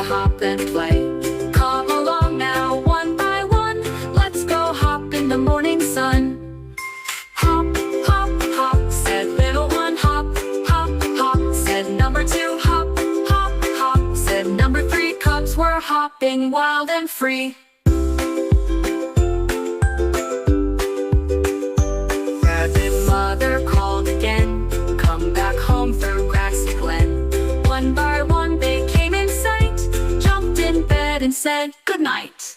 hop and play. Come along now, one by one, let's go hop in the morning sun. Hop, hop, hop, said little one. Hop, hop, hop, said number two. Hop, hop, hop, said number three. Cubs were hopping wild and free. Rabbit mother called again, come back home through grassy glen. One by one they came in sight, jumped in bed and said goodnight.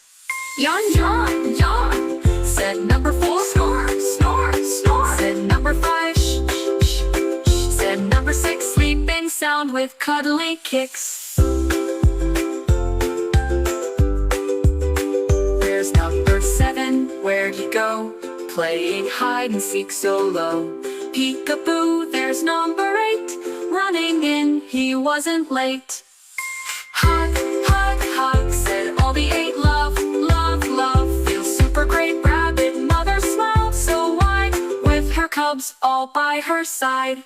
Yawn, yawn, yawn, said number four. Snore, snore, snore, said number five. Shh, shh, shh, shh, said number six. Sleeping sound with cuddly kicks. There's number seven, where'd he go? Playing hide and seek so low. Peekaboo, there's number eight, running in, he wasn't late. Hug, hug, hug, said all the eight. Love, love, love, feels super great. Rabbit mother smiled so wide, with her cubs all by her side.